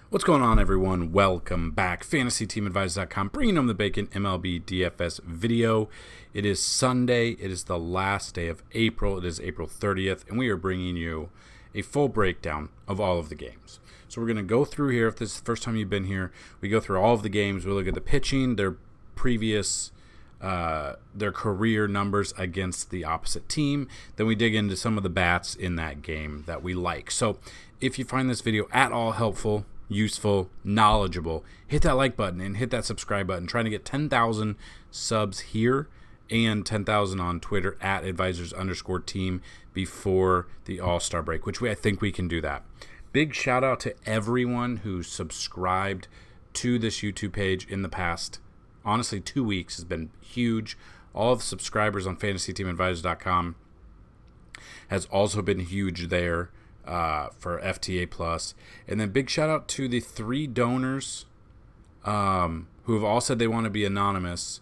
What's going on, everyone? Welcome back. FantasyTeamAdvisors.com, bringing home the bacon MLB DFS video. It is Sunday. It is the last day of April. It is April 30th, and we are bringing you a full breakdown of all of the games. So we're going to go through here. If this is the first time you've been here, we go through all of the games. We look at the pitching, their previous, their career numbers against the opposite team. Then we dig into some of the bats in that game that we like. So if you find this video at all helpful, useful, knowledgeable, hit that like button and hit that subscribe button. Trying to get 10,000 subs here and 10,000 on Twitter at advisors_team before the All-Star break, which I think we can do that. Big shout out to everyone who subscribed to this YouTube page in the past, honestly, 2 weeks has been huge. All of the subscribers on FantasyTeamAdvisors.com has also been huge there. For FTA Plus. And then big shout out to the 3 donors who have all said they want to be anonymous.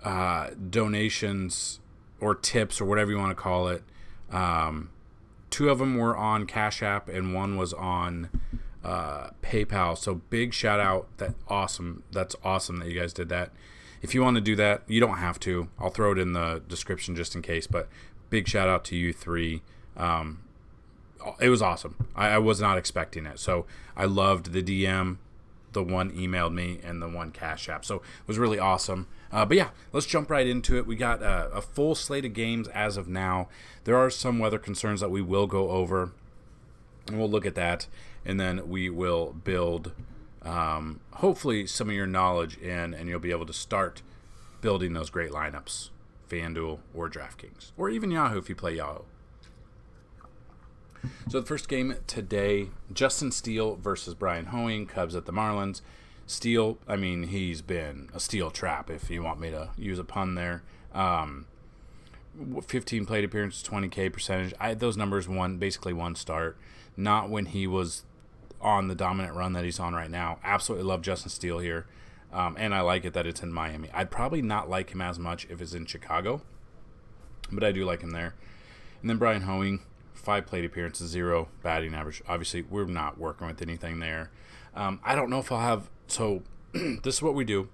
Donations or tips or whatever you want to call it. 2 of them were on CashApp and 1 was on PayPal. So big shout out. That's awesome that you guys did that. If you want to do that, you don't have to. I'll throw it in the description just in case. But big shout out to you 3. It was awesome. I was not expecting it. So I loved the DM, the one emailed me, and the one Cash App. So it was really awesome. But yeah, let's jump right into it. We got a full slate of games as of now. There are some weather concerns that we will go over, and we'll look at that. And then we will build, hopefully, some of your knowledge in, and you'll be able to start building those great lineups, Fanduel or DraftKings, or even Yahoo if you play Yahoo. So the first game today, Justin Steele versus Brian Hoeing, Cubs at the Marlins. Steele, I mean, he's been a steel trap, if you want me to use a pun there. 15 plate appearances, 20K percentage. Those numbers basically one start. Not when he was on the dominant run that he's on right now. Absolutely love Justin Steele here. And I like it that it's in Miami. I'd probably not like him as much if it's in Chicago, but I do like him there. And then Brian Hoeing, 5 plate appearances, 0 batting average. Obviously, we're not working with anything there. I don't know if I'll have... So, this is what we do.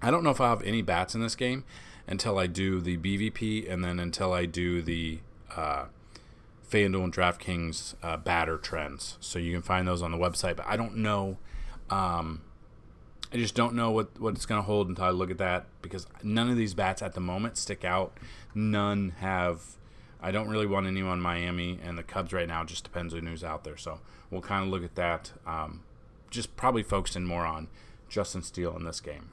I don't know if I'll have any bats in this game until I do the BVP and then until I do the FanDuel and DraftKings batter trends. So, you can find those on the website. But I don't know... I just don't know what it's going to hold until I look at that, because none of these bats at the moment stick out. None have... I don't really want anyone in Miami, and the Cubs right now just depends on who's out there. So we'll kind of look at that. Just probably focusing more on Justin Steele in this game.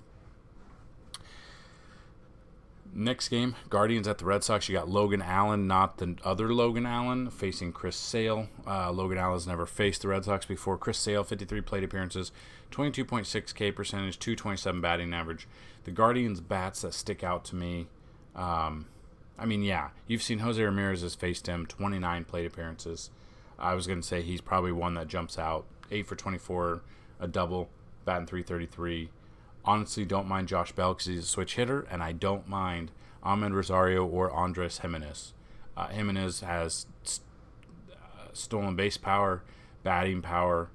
Next game, Guardians at the Red Sox. You got Logan Allen, not the other Logan Allen, facing Chris Sale. Logan Allen's never faced the Red Sox before. Chris Sale, 53 plate appearances, 22.6K percentage, 227 batting average. The Guardians' bats that stick out to me, I mean, yeah, you've seen Jose Ramirez has faced him, 29 plate appearances. I was going to say he's probably one that jumps out. 8 for 24, a double, batting .333. Honestly, don't mind Josh Bell because he's a switch hitter, and I don't mind Ahmed Rosario or Andres Jimenez. Jimenez has stolen base power, batting power,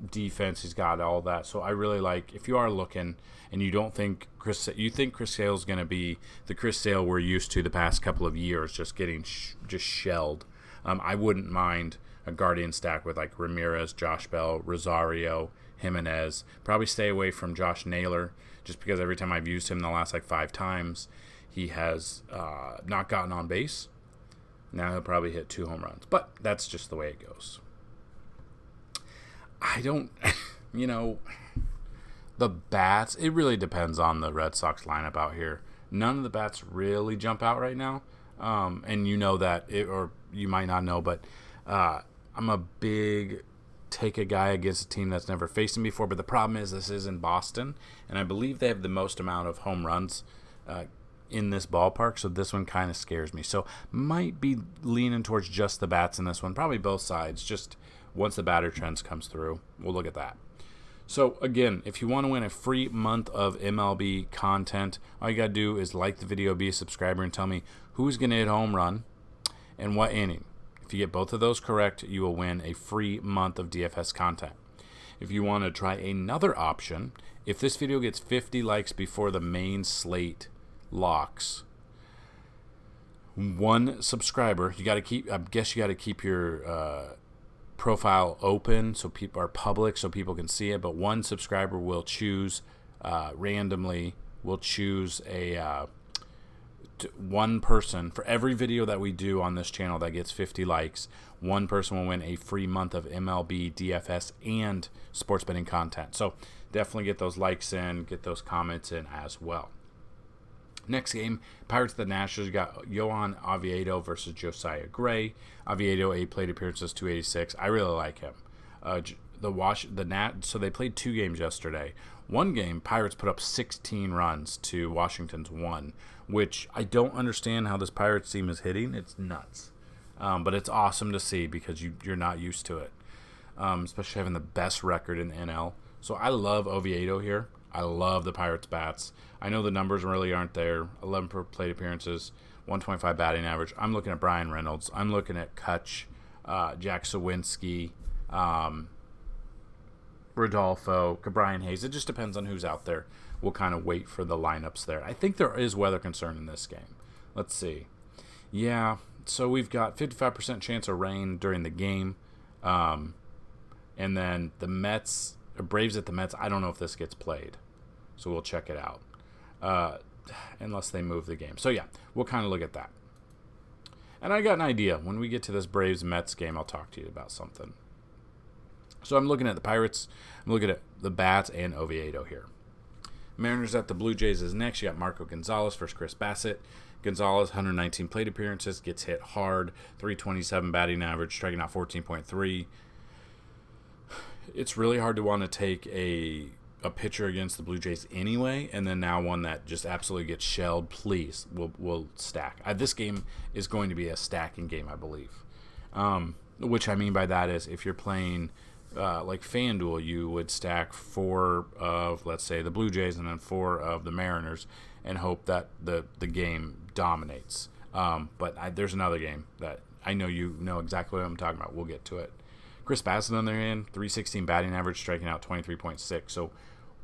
defense. He's got all that. So I really like, if you are looking and you don't think Chris Sale is going to be the Chris Sale we're used to the past couple of years, just getting just shelled, I wouldn't mind a Guardian stack with like Ramirez, Josh Bell, Rosario, Jimenez. Probably stay away from Josh Naylor, just because every time I've used him the last 5 times, he has not gotten on base. Now he'll probably hit 2 home runs, but that's just the way it goes. I don't, the bats, it really depends on the Red Sox lineup out here. None of the bats really jump out right now. And you know that, or you might not know, but I'm a big take a guy against a team that's never faced him before. But the problem is this is in Boston, and I believe they have the most amount of home runs in this ballpark, so this one kind of scares me. So might be leaning towards just the bats in this one, probably both sides, just once the batter trends comes through. We'll look at that. So again, if you want to win a free month of MLB content, all you got to do is like the video, be a subscriber, and tell me who's going to hit home run and what inning. If you get both of those correct, you will win a free month of DFS content. If you want to try another option, if this video gets 50 likes before the main slate locks, one subscriber, you got to keep, I guess you got to keep your profile open so people are public so people can see it, but one subscriber will choose randomly, will choose a one person for every video that we do on this channel that gets 50 likes. One person will win a free month of MLB DFS and sports betting content. So definitely get those likes in, get those comments in as well. Next game, Pirates of the Nationals. You got Johan Oviedo versus Josiah Gray. Oviedo, 8 plate appearances, 286. I really like him. So they played 2 games yesterday. One game, Pirates put up 16 runs to Washington's 1, which I don't understand how this Pirates team is hitting. It's nuts. But it's awesome to see because you're not used to it, especially having the best record in the NL. So I love Oviedo here. I love the Pirates bats. I know the numbers really aren't there. 11 per plate appearances, 125 batting average. I'm looking at Brian Reynolds. I'm looking at Kutch, Jack Sawinski, Rodolfo, Brian Hayes. It just depends on who's out there. We'll kind of wait for the lineups there. I think there is weather concern in this game. Let's see. Yeah, so we've got 55% chance of rain during the game. And then the Mets, Braves at the Mets, I don't know if this gets played. So we'll check it out. Unless they move the game. So yeah, we'll kind of look at that. And I got an idea. When we get to this Braves-Mets game, I'll talk to you about something. So I'm looking at the Pirates. I'm looking at the bats and Oviedo here. Mariners at the Blue Jays is next. You got Marco Gonzalez versus Chris Bassett. Gonzalez, 119 plate appearances, gets hit hard, 327 batting average, striking out 14.3. It's really hard to want to take a pitcher against the Blue Jays anyway, and then now one that just absolutely gets shelled. Please, we'll stack. This game is going to be a stacking game, I believe. Which I mean by that is if you're playing like FanDuel, you would stack 4 of, let's say, the Blue Jays and then 4 of the Mariners and hope that the game dominates. But there's another game that I know you know exactly what I'm talking about. We'll get to it. Chris Bassett on their hand, 316 batting average, striking out 23.6. So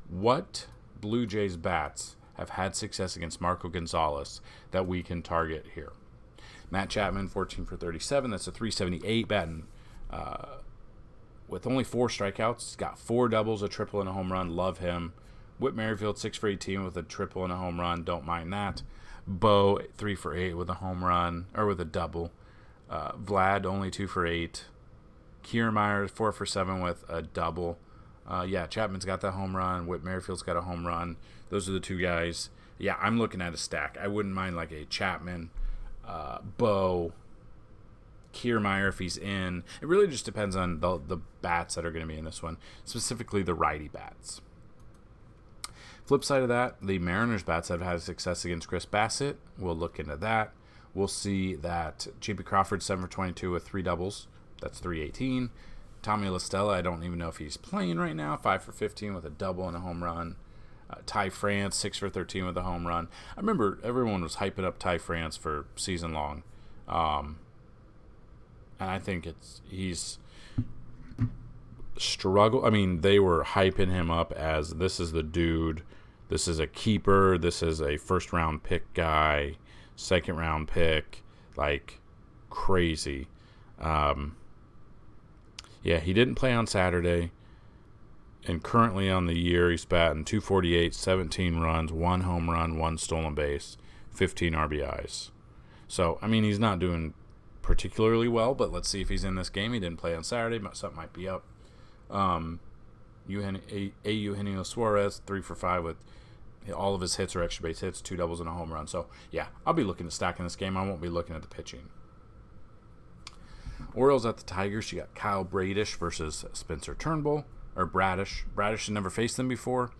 what Blue Jays bats have had success against Marco Gonzalez that we can target here? Matt Chapman, 14 for 37. That's a 378 batting. With only 4 strikeouts, he's got 4 doubles, a triple, and a home run. Love him. Whit Merrifield, 6 for 18 with a triple and a home run. Don't mind that. Bo, 3 for 8 with a home run, or with a double. Vlad, only 2 for 8. Kiermaier, 4 for 7 with a double. Yeah, Chapman's got that home run. Whit Merrifield's got a home run. Those are the 2 guys. Yeah, I'm looking at a stack. I wouldn't mind like a Chapman, Bo, Kiermaier if he's in. It really just depends on the bats that are going to be in this one, specifically the righty bats. Flip side of that, the Mariners bats have had success against Chris Bassett. We'll look into that. We'll see that J.P. Crawford, 7 for 22 with 3 doubles. That's 318. Tommy La Stella, I don't even know if he's playing right now. 5 for 15 with a double and a home run. Ty France, 6 for 13 with a home run. I remember everyone was hyping up Ty France for season long. And I think he's struggled. I mean, they were hyping him up as this is the dude. This is a keeper. This is a first-round pick guy, second-round pick, like crazy. Yeah, he didn't play on Saturday. And currently on the year, he's batting 248, 17 runs, 1 home run, 1 stolen base, 15 RBIs. So, I mean, he's not doing particularly well, but let's see if he's in this game. He didn't play on Saturday, but something might be up. Eugenio Suarez, 3 for 5 with all of his hits are extra base hits, 2 doubles and a home run. So, yeah, I'll be looking to stack in this game. I won't be looking at the pitching. Orioles at the Tigers. You got Kyle Bradish versus Spencer Turnbull, or Bradish. Bradish has never faced them before.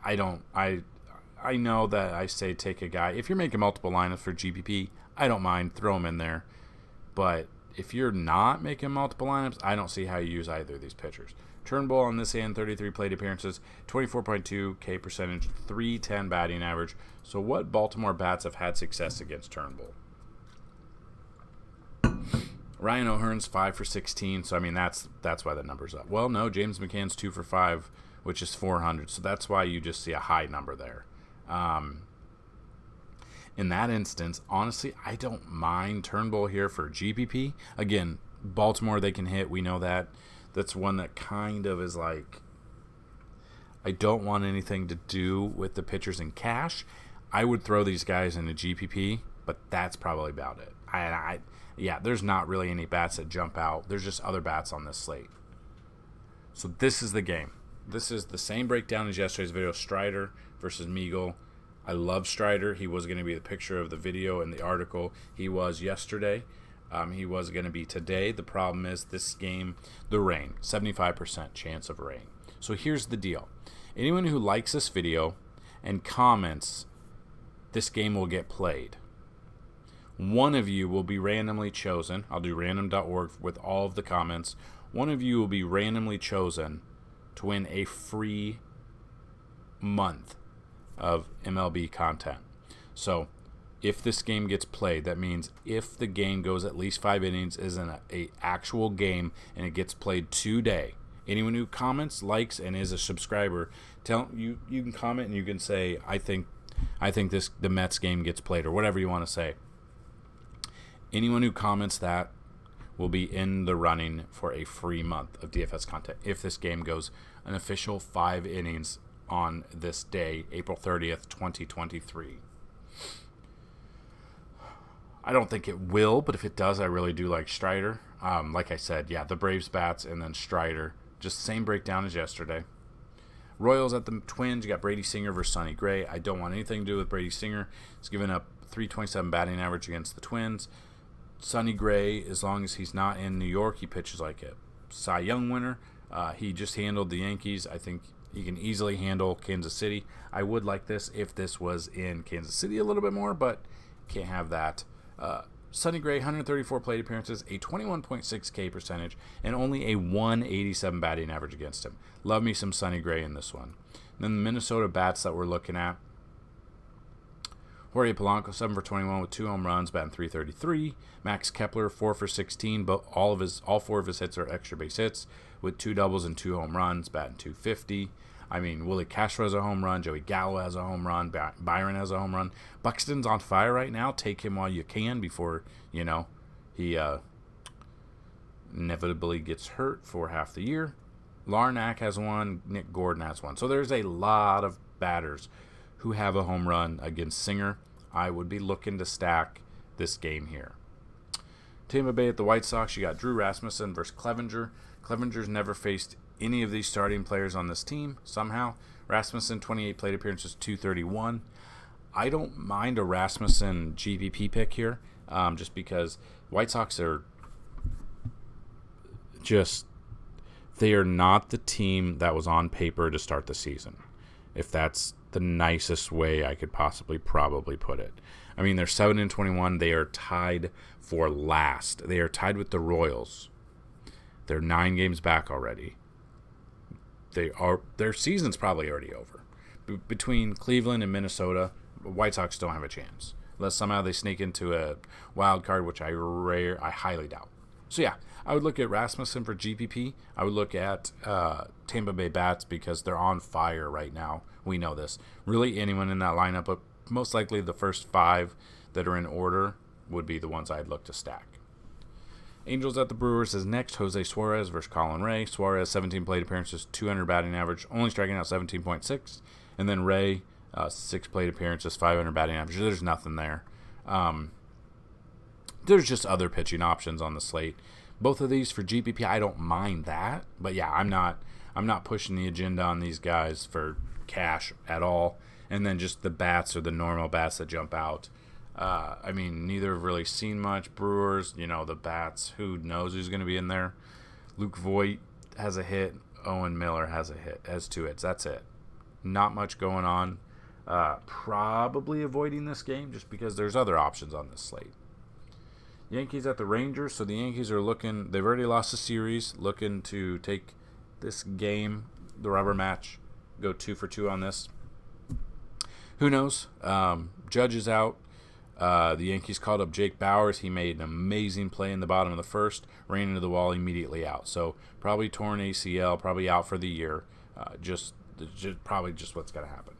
I know that I say take a guy. If you're making multiple lineups for GPP, I don't mind. Throw him in there. But if you're not making multiple lineups, I don't see how you use either of these pitchers. Turnbull on this hand, 33 plate appearances, 24.2 K percentage, 310 batting average. So what Baltimore bats have had success against Turnbull? Ryan O'Hearn's 5 for 16, so I mean that's why the number's up. Well, no, James McCann's 2 for 5, which is 400, so that's why you just see a high number there. In that instance, honestly, I don't mind Turnbull here for GPP. Again, Baltimore, they can hit. We know that. That's one that kind of is like, I don't want anything to do with the pitchers in cash. I would throw these guys into GPP, but that's probably about it. Yeah, there's not really any bats that jump out. There's just other bats on this slate. So this is the game. This is the same breakdown as yesterday's video, Strider versus Meagle. I love Strider. He was going to be the picture of the video and the article. He was yesterday. He was going to be today. The problem is this game, the rain, 75% chance of rain. So here's the deal. Anyone who likes this video and comments, this game will get played. One of you will be randomly chosen. I'll do random.org with all of the comments. One of you will be randomly chosen to win a free month of MLB content. So if this game gets played, that means if the game goes at least 5 innings, is an actual game, and it gets played today, anyone who comments, likes, and is a subscriber, you can comment and you can say, I think the Mets game gets played, or whatever you want to say. Anyone who comments that will be in the running for a free month of DFS content if this game goes an official 5 innings on this day, April 30th, 2023. I don't think it will, but if it does, I really do like Strider. Like I said, yeah, the Braves bats and then Strider. Just same breakdown as yesterday. Royals at the Twins. You got Brady Singer versus Sonny Gray. I don't want anything to do with Brady Singer. He's given up 327 batting average against the Twins. Sonny Gray, as long as he's not in New York, he pitches like a Cy Young winner. He just handled the Yankees. I think he can easily handle Kansas City. I would like this if this was in Kansas City a little bit more, but can't have that. Sonny Gray, 134 plate appearances, a 21.6 K percentage, and only a 187 batting average against him. Love me some Sonny Gray in this one. And then the Minnesota bats that we're looking at. Jorge Polanco, 7 for 21 with 2 home runs, batting .333. Max Kepler, 4 for 16, but all 4 of his hits are extra base hits with 2 doubles and 2 home runs, batting .250. I mean, Willie Castro has a home run. Joey Gallo has a home run. Byron has a home run. Buxton's on fire right now. Take him while you can before, he inevitably gets hurt for half the year. Larnack has one. Nick Gordon has one. So there's a lot of batters who have a home run against Singer. I would be looking to stack this game here. Tampa Bay at the White Sox. You got Drew Rasmussen versus Clevenger. Clevenger's never faced any of these starting players on this team somehow. Rasmussen, 28 plate appearances, .231. I don't mind a Rasmussen GPP pick here, just because White Sox are they are not the team that was on paper to start the season, if that's the nicest way I could probably put it. I mean, they're 7-21. They are tied for last. They are tied with the Royals. They're 9 games back already. Their season's probably already over. Between Cleveland and Minnesota, White Sox don't have a chance unless somehow they sneak into a wild card, which I highly doubt. So yeah, I would look at Rasmussen for GPP. I would look at Tampa Bay bats because they're on fire right now. We know this. Really, anyone in that lineup, but most likely the first 5 that are in order would be the ones I'd look to stack. Angels at the Brewers is next. Jose Suarez versus Colin Ray. Suarez, 17 plate appearances, 200 batting average, only striking out 17.6. And then Ray, 6 plate appearances, 500 batting average. There's nothing there. There's just other pitching options on the slate. Both of these for GPP, I don't mind that. But yeah, I'm not pushing the agenda on these guys for cash at all. And then just the bats or the normal bats that jump out. I mean, neither have really seen much. Brewers, the bats, who knows who's going to be in there. Luke Voigt has a hit. Owen Miller has a hit, has 2 hits. That's it. Not much going on. Probably avoiding this game just because there's other options on this slate. Yankees at the Rangers. So the Yankees are looking, they've already lost a series, looking to take this game, the rubber match, go 2 for 2 on this. Who knows? Judge is out. The Yankees called up Jake Bauers. He made an amazing play in the bottom of the first, ran into the wall, immediately out. So probably torn ACL, probably out for the year. Probably just what's going to happen.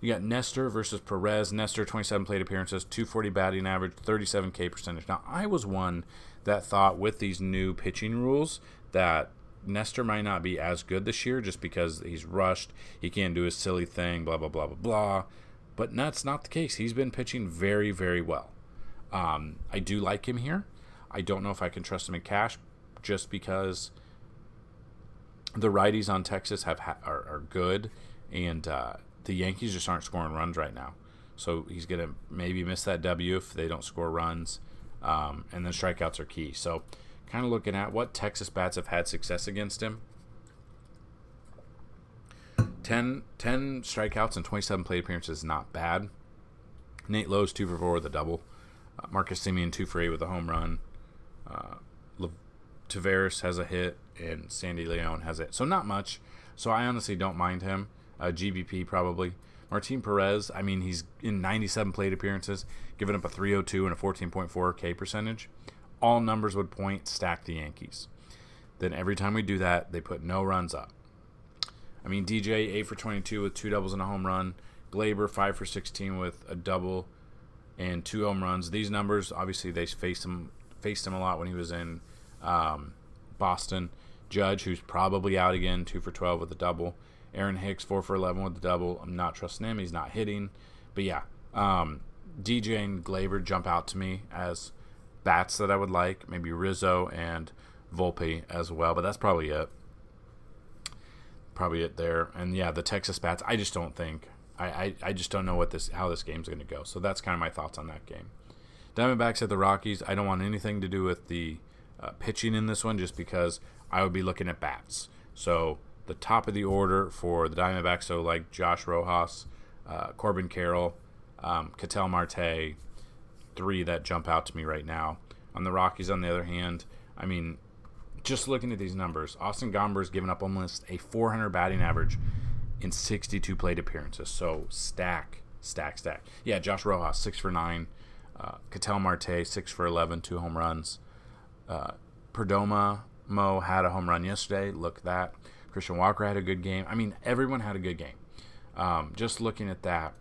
You got Nestor versus Perez. Nestor, 27 plate appearances, 240 batting average, 37K percentage. Now, I was one that thought with these new pitching rules that Nestor might not be as good this year just because he's rushed. He can't do his silly thing, blah, blah, blah, blah, blah. But that's not the case. He's been pitching very, very well. I do like him here. I don't know if I can trust him in cash just because the righties on Texas are good, and the Yankees just aren't scoring runs right now. So he's going to maybe miss that W if they don't score runs. And then strikeouts are key. So kind of looking at what Texas bats have had success against him. 10 strikeouts and 27 plate appearances is not bad. Nate Lowe's 2 for 4 with a double. Marcus Semien 2 for 8 with a home run. Tavares has a hit, and Sandy Leon has it. So not much. So I honestly don't mind him. GBP probably. Martin Perez, I mean, he's in 97 plate appearances, giving up a 302 and a 14.4 K percentage. All numbers would point stack the Yankees. Then every time we do that, they put no runs up. I mean, DJ 8 for 22 with 2 doubles and a home run. Glaber 5 for 16 with a double and 2 home runs. These numbers, obviously, they faced him a lot when he was in Boston. Judge, who's probably out again, 2 for 12 with a double. Aaron Hicks 4 for 11 with a double. I'm not trusting him. He's not hitting. But yeah, DJ and Glaber jump out to me as bats that I would like. Maybe Rizzo and Volpe as well. But that's probably it. Probably it there. And yeah, the Texas bats, I just don't think. I just don't know how this game's going to go. So that's kind of my thoughts on that game. Diamondbacks at the Rockies. I don't want anything to do with the pitching in this one just because I would be looking at bats. So the top of the order for the Diamondbacks, so like Josh Rojas, Corbin Carroll, Ketel Marte, 3 that jump out to me right now. On the Rockies, on the other hand, I mean, just looking at these numbers, Austin Gomber's given up almost a 400 batting average in 62 plate appearances. So stack. Yeah, Josh Rojas, 6 for 9. Ketel Marte, 6 for 11, 2 home runs. Perdomo had a home run yesterday. Look at that. Christian Walker had a good game. I mean, everyone had a good game. Just looking at that,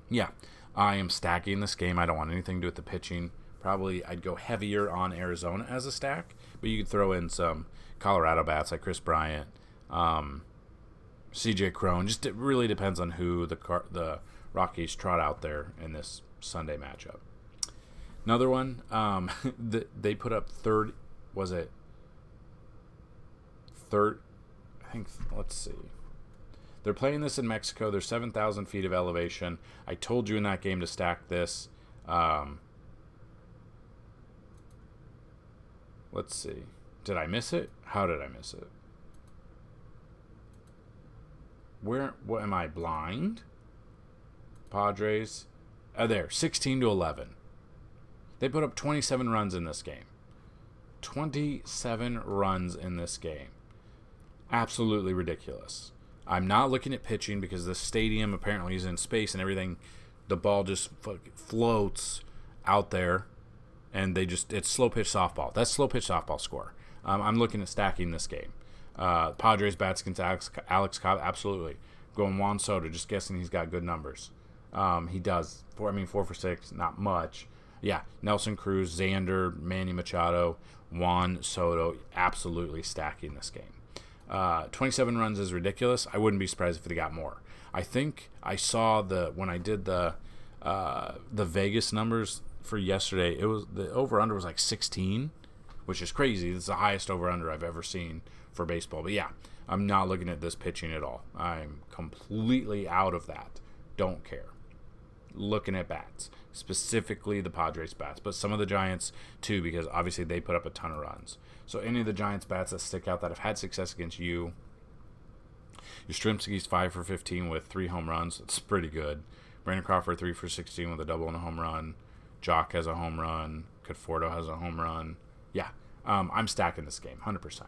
yeah, I am stacking this game. I don't want anything to do with the pitching. Probably I'd go heavier on Arizona as a stack, but you could throw in some Colorado bats like Chris Bryant, CJ Cron. Just it really depends on who the Rockies trot out there in this Sunday matchup. Another one, they put up third. Was it third? I think. Let's see. They're playing this in Mexico. They're 7,000 feet of elevation. I told you in that game to stack this. Let's see. Did I miss it? How did I miss it? What am I, blind? Padres. There, 16-11. They put up 27 runs in this game. 27 runs in this game. Absolutely ridiculous. I'm not looking at pitching because the stadium apparently is in space and everything. The ball just floats out there, and it's slow pitch softball. That's slow pitch softball score. I'm looking at stacking this game. Padres bats against Alex Cobb, absolutely. Going Juan Soto, just guessing he's got good numbers. He does. 4 for 6, not much. Yeah, Nelson Cruz, Xander, Manny Machado, Juan Soto, absolutely stacking this game. 27 runs is ridiculous. I wouldn't be surprised if they got more. I think I saw when I did the Vegas numbers for yesterday, it was the over-under was like 16, which is crazy. It's the highest over-under I've ever seen for baseball. But yeah, I'm not looking at this pitching at all. I'm completely out of that. Don't care. Looking at bats, specifically the Padres bats, but some of the Giants too, because obviously they put up a ton of runs. So any of the Giants bats that stick out that have had success against you, Yastrzemski's 5 for 15 with 3 home runs. It's pretty good. Brandon Crawford 3 for 16 with a double and a home run. Jock has a home run. Conforto has a home run. Yeah, I'm stacking this game 100%.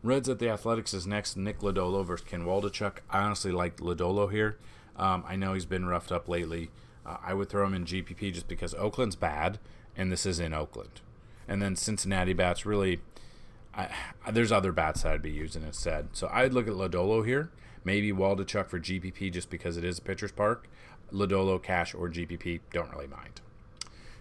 Reds at the Athletics is next. Nick Lodolo versus Ken Waldichuk. I honestly like Lodolo here. I know he's been roughed up lately. I would throw him in GPP just because Oakland's bad, and this is in Oakland. And then Cincinnati bats, really, there's other bats that I'd be using instead. So I'd look at Lodolo here, maybe Waldichuk for GPP just because it is a pitcher's park. Lodolo, Cash, or GPP, don't really mind.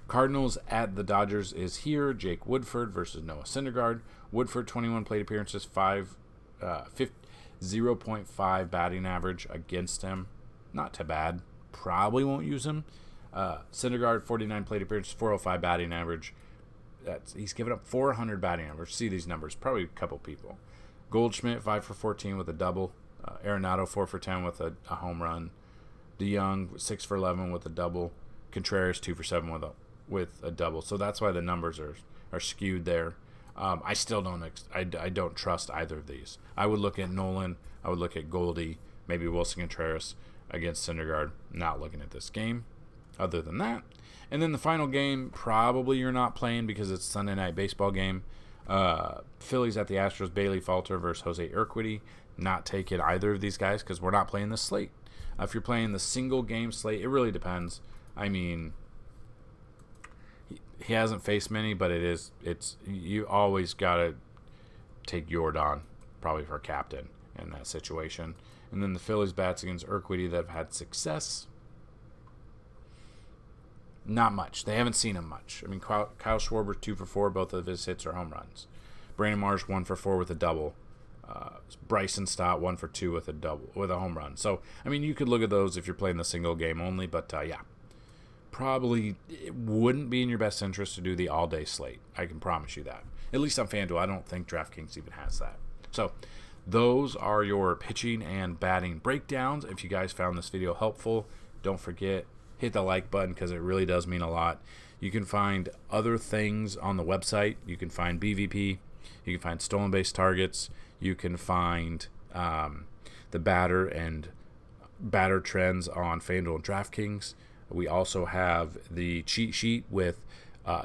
Cardinals at the Dodgers is here. Jake Woodford versus Noah Syndergaard. Woodford, 21 plate appearances, 0.5 batting average against him. Not too bad. Probably won't use him. Syndergaard, 49 plate appearances, 405 batting average. He's given up 400 batting average. See these numbers. Probably a couple people. Goldschmidt, 5 for 14 with a double. Arenado, 4 for 10 with a home run. DeYoung, 6 for 11 with a double. Contreras, 2 for 7 with a double. So that's why the numbers are skewed there. I still don't trust either of these. I would look at Nolan. I would look at Goldie. Maybe Wilson Contreras against Syndergaard. Not looking at this game. Other than that. And then the final game, probably you're not playing because it's a Sunday night baseball game. Phillies at the Astros. Bailey Falter versus Jose Urquidy. Not taking either of these guys because we're not playing the slate. If you're playing the single game slate, it really depends. I mean, he hasn't faced many, but you always got to take Jordan probably for captain in that situation. And then the Phillies bats against Urquidy that have had success. Not much. They haven't seen him much. I mean, Kyle Schwarber, 2 for 4. Both of his hits are home runs. Brandon Marsh, 1 for 4 with a double. Bryson Stott, 1 for 2 with a home run. So, I mean, you could look at those if you're playing the single game only, but yeah. Probably it wouldn't be in your best interest to do the all-day slate. I can promise you that. At least on FanDuel. I don't think DraftKings even has that. So, those are your pitching and batting breakdowns. If you guys found this video helpful, don't forget, hit the like button because it really does mean a lot. You can find other things on the website. You can find BVP. You can find stolen base targets. You can find the batter trends on FanDuel and DraftKings. We also have the cheat sheet with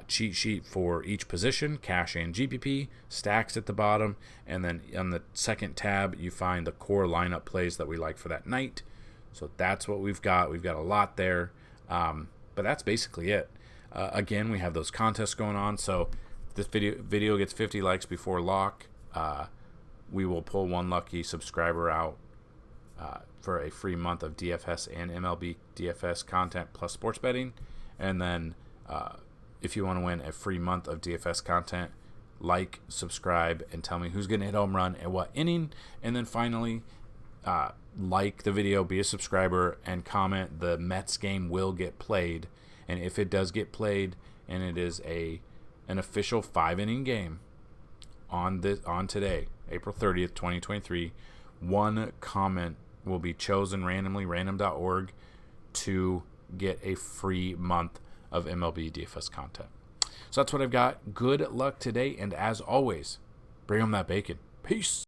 cheat sheet for each position, cash and GPP, stacks at the bottom, and then on the second tab you find the core lineup plays that we like for that night. So that's what we've got. We've got a lot there, but that's basically it. Again, we have those contests going on. So if this video gets 50 likes before lock, we will pull one lucky subscriber out for a free month of DFS and MLB DFS content plus sports betting. And then if you want to win a free month of DFS content, like, subscribe, and tell me who's going to hit home run at what inning. And then finally, like the video, be a subscriber, and comment the Mets game will get played. And if it does get played and it is an official 5-inning game on today, April 30th, 2023, one comment will be chosen randomly, random.org, to get a free month of MLB DFS content. So that's what I've got. Good luck today, and as always, bring home that bacon. Peace.